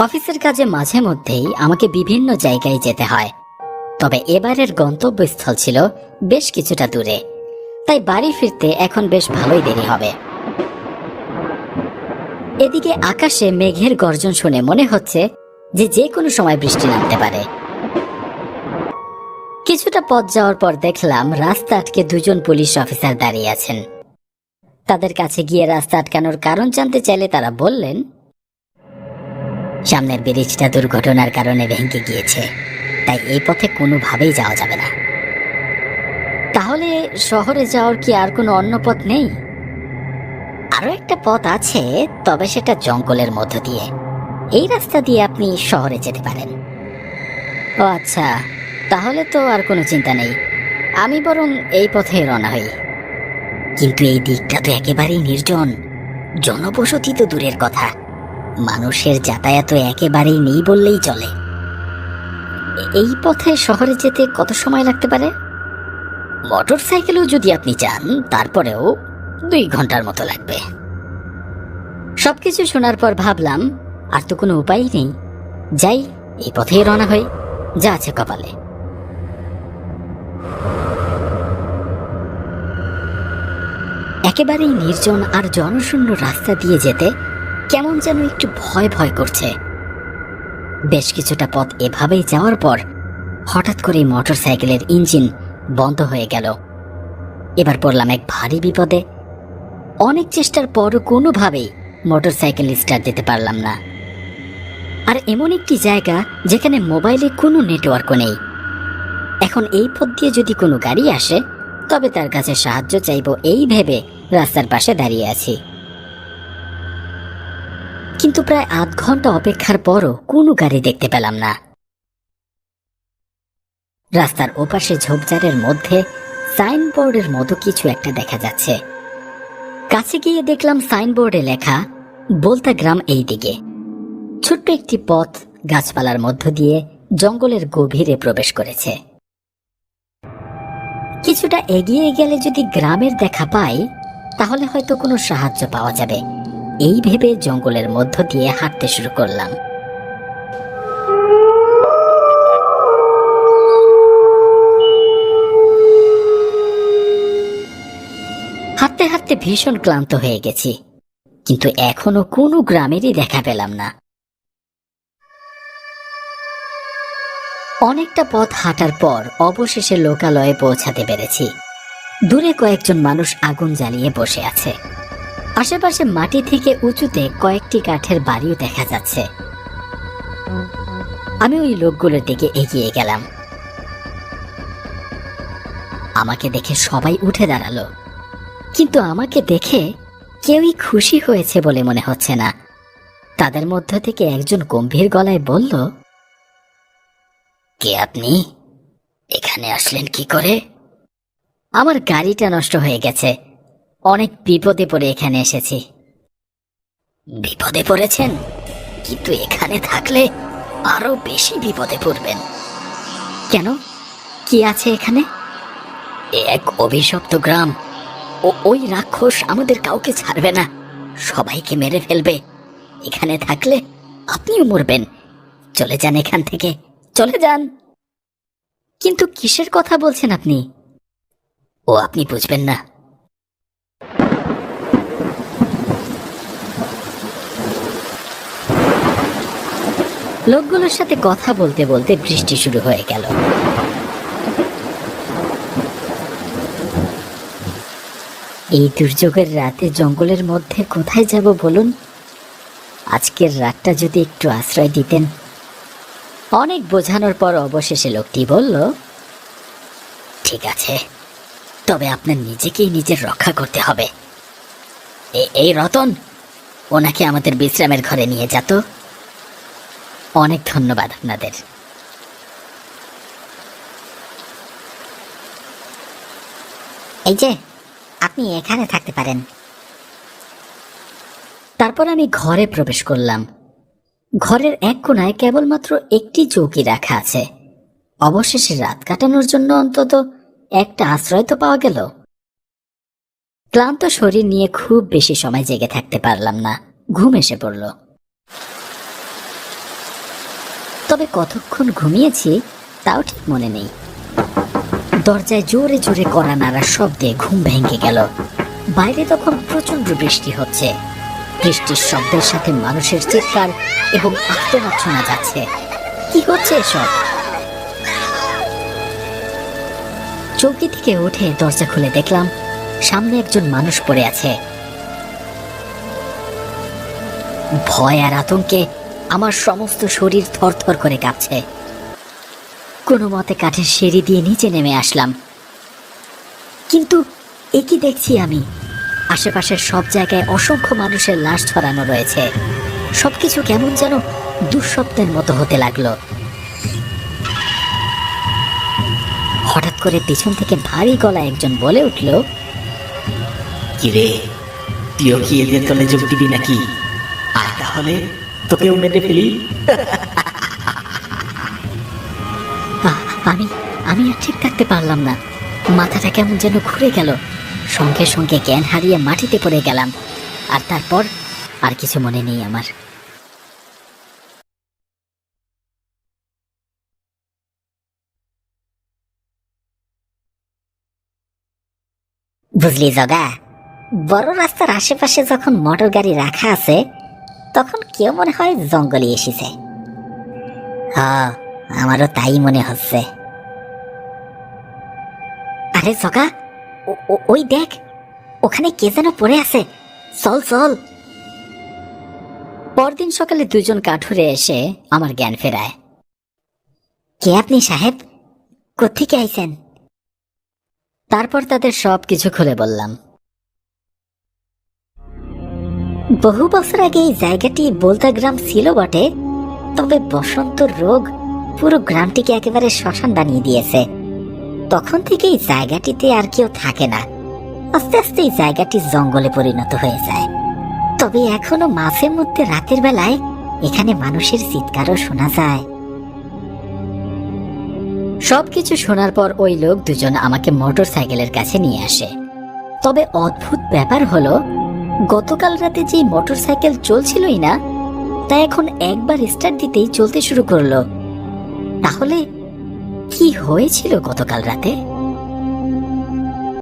অফিসের কাজে মাঝে মধ্যেই আমাকে বিভিন্ন জায়গায় যেতে হয়, তবে এবারের গন্তব্যস্থল ছিল বেশ কিছুটা দূরে, তাই বাড়ি ফিরতে এখন বেশ ভালোই দেরি হবে। এদিকে আকাশে মেঘের গর্জন শুনে মনে হচ্ছে যে কোনো সময় বৃষ্টি নামতে পারে। কিছুটা পথ যাওয়ার পর দেখলাম রাস্তা আটকে দুজন পুলিশ অফিসার দাঁড়িয়ে আছেন। তাদের কাছে গিয়ে রাস্তা আটকানোর কারণ জানতে চাইলে তারা বললেন, সামনের ব্রিজটা দুর্ঘটনার কারণে ভেঙে গিয়েছে, তাই এই পথে কোনোভাবেই যাওয়া যাবে না। তাহলে শহরে যাওয়ার কি আর কোনো অন্য পথ নেই? আরো একটা পথ আছে, তবে সেটা জঙ্গলের মধ্য দিয়ে। এই রাস্তা দিয়ে আপনি শহরে যেতে পারেন। ও আচ্ছা, তাহলে তো আর কোনো চিন্তা নেই, আমি বরং এই পথে রওনা হই। কিন্তু এই দিকটা তো একেবারেই নির্জন, জনবসতি তো দূরের কথা, মানুষের যাতায়াত একেবারেই নেই বললেই চলে। এই পথে শহরে যেতে কত সময় লাগতে পারে? মোটর সাইকেলেও যদি আপনি যান, তারপরেও 2 ঘন্টার মতো লাগবে। সবকিছু শোনার পর ভাবলাম, আর তো কোনো উপায় নেই, যাই এই পথেই রওনা হই, যা আছে কপালে। একেবারেই নির্জন আর জনশূন্য রাস্তা দিয়ে যেতে কেমন যেন একটু ভয় ভয় করছে। বেশ কিছুটা পথ এভাবেই যাওয়ার পর হঠাৎ করে মোটর সাইকেলের ইঞ্জিন বন্ধ হয়ে গেল। এবার পড়লাম এক ভারী বিপদে। অনেক চেষ্টার পরও কোনোভাবেই মোটর সাইকেল স্টার্ট দিতে পারলাম না। আর এমন একটি জায়গা যেখানে মোবাইলে কোনো নেটওয়ার্কও নেই। এখন এই পথ দিয়ে যদি কোনো গাড়ি আসে, তবে তার কাছে সাহায্য চাইব এই ভেবে রাস্তার পাশে দাঁড়িয়ে আছি। কিন্তু প্রায় আধ ঘন্টা অপেক্ষার পরও কোনো গাড়ি দেখতে পেলাম না। রাস্তার ওপাশে ঝোপঝাড়ের মধ্যে সাইনবোর্ডের মতো কিছু একটা দেখা যাচ্ছে। কাছে গিয়ে দেখলাম সাইনবোর্ডে লেখা বলতা গ্রাম এই দিকে। ছোট্ট একটি পথ গাছপালার মধ্য দিয়ে জঙ্গলের গভীরে প্রবেশ করেছে। কিছুটা এগিয়ে গেলে যদি গ্রামের দেখা পাই, তাহলে হয়তো কোনো সাহায্য পাওয়া যাবে, এই ভেবে জঙ্গলের মধ্য দিয়ে হাঁটতে শুরু করলাম। হাঁটতে হাঁটতে ভীষণ ক্লান্ত হয়ে গেছি, কিন্তু এখনো কোনো গ্রামেরই দেখা পেলাম না। অনেকটা পথ হাঁটার পর অবশেষে লোকালয়ে পৌঁছাতে পেরেছি। দূরে কয়েকজন মানুষ আগুন জ্বালিয়ে বসে আছে। আশেপাশে মাটি থেকে উঁচুতে কয়েকটি কাঠের বাড়িও দেখা যাচ্ছে। আমি ওই লোকগুলোর দিকে এগিয়ে গেলাম। আমাকে দেখে সবাই উঠে দাঁড়ালো, কিন্তু আমাকে দেখে কেউই খুশি হয়েছে বলে মনে হচ্ছে না। তাদের মধ্য থেকে একজন গম্ভীর গলায় বলল, কে আপনি? এখানে আসলেন কি করে? আমার গাড়িটা নষ্ট হয়ে গেছে, অনেক বিপদে পড়ে এখানে এসেছি। বিপদে পড়েছেন? কিন্তু এখানে থাকলে আরো বেশি বিপদে পড়বেন। কেন, কি আছে এখানে? এক অভিশপ্ত গ্রাম, ওই রাক্ষস আমাদের কাউকে ছাড়বে না, সবাইকে মেরে ফেলবে। এখানে থাকলে আপনিও মরবেন। চলে যান এখান থেকে, চলে যান। কিন্তু কিসের কথা বলছেন আপনি? ও আপনি বুঝবেন না। লোকগুলোর সাথে কথা বলতে বলতে বৃষ্টি শুরু হয়ে গেল। এই দুর্যোগের রাতে জঙ্গলের মধ্যে কোথায় যাব বলুন? আজকের রাতটা যদি একটু আশ্রয় দিতেন। অনেক বোঝানোর পর অবশেষে লোকটি বলল, ঠিক আছে, তবে আপনার নিজেকেই নিজের রক্ষা করতে হবে। এই রতন, ওনাকে আমাদের বিশ্রামের ঘরে নিয়ে যেত। অনেক ধন্যবাদ আপনাদের। এই যে, আপনি এখানে থাকতে পারেন। তারপর আমি ঘরে প্রবেশ করলাম। ঘরের এক কোণায় কেবলমাত্র একটি চৌকি রাখা আছে। অবশেষে রাত কাটানোর জন্য অন্তত একটা আশ্রয় তো পাওয়া গেল। ক্লান্ত শরীর নিয়ে খুব বেশি সময় জেগে থাকতে পারলাম না, ঘুম এসে পড়ল। তবে কতক্ষণ ঘুমিয়েছি তাও ঠিক মনে নেই। দরজায় জোরে জোরে কড়া নাড়ার শব্দে ঘুম ভেঙে গেল। বাইরে তখন প্রচন্ড বৃষ্টি হচ্ছে। বৃষ্টির শব্দের সাথে মানুষের চিৎকার এবং আর্তনাদ শোনা যাচ্ছে। কি হচ্ছে এসব? চৌকি থেকে উঠে দরজা খুলে দেখলাম সামনে একজন মানুষ পড়ে আছে। ভয় আর আতঙ্কে আমার সমস্ত শরীর থরথর করে কাঁপছে। কোনো মতে কাঠের সিঁড়ি দিয়ে নিচে নেমে আসলাম। কিন্তু এ কি দেখছি আমি? আশেপাশের সব জায়গায় অসংখ্য মানুষের লাশ ছড়ানো রয়েছে। সবকিছু কেমন যেন দুঃস্বপ্নের মতো হতে লাগলো। হঠাৎ করে পিছন থেকে ভারী গলায় একজন বলে উঠল, কিরে, তুইও কি এদের তলে যোগ দিবি নাকি? আয় তাহলে তোকেও মেরে ফেলি। আমি আমি আর ঠিক থাকতে পারলাম না। মাথাটা কেমন যেন ঘুরে গেল। সঙ্গে সঙ্গে জ্ঞান হারিয়ে মাটিতে পড়ে গেলাম। আর তারপর আর কিছু মনে নেই আমার। বুঝলি জগা, বড় রাস্তার আশেপাশে যখন মোটর গাড়ি রাখা আছে তখন কেউ মনে হয় জঙ্গলে এসেছে। হ্যাঁ, আমারও তাই মনে হচ্ছে। আরে জগা, ওই দেখ, ওখানে কে যেন পড়ে আছে। চল চল। পরদিন সকালে দুজন কাঠুরে এসে আমার জ্ঞান ফেরায়। কে আপনি সাহেব? কোত্থেকে আইছেন? তারপর তাদের সব কিছু খুলে বললাম। বহু বছর আগে এই জায়গাটি বোলতা গ্রাম ছিল বটে, তবে বসন্ত রোগ পুরো গ্রামটিকে একেবারে শ্মশান বানিয়ে দিয়েছে। তখন থেকে এই জায়গাটিতে আর কেউ থাকে না। আস্তে আস্তে এই জায়গাটি জঙ্গলে পরিণত হয়ে যায়। তবে এখনো মাঝে মধ্যে রাতের বেলায় এখানে মানুষের চিৎকারও শোনা যায়। সবকিছু শোনার পর ওই লোক দুজন আমাকে মোটর সাইকেলের কাছে নিয়ে আসে। তবে অদ্ভুত ব্যাপার হলো, গতকাল রাতে যে মোটর সাইকেল চলছিলই না, তা এখন একবার স্টার্ট দিতেই চলতে শুরু করলো। তাহলে কি হয়েছিল গতকাল রাতে?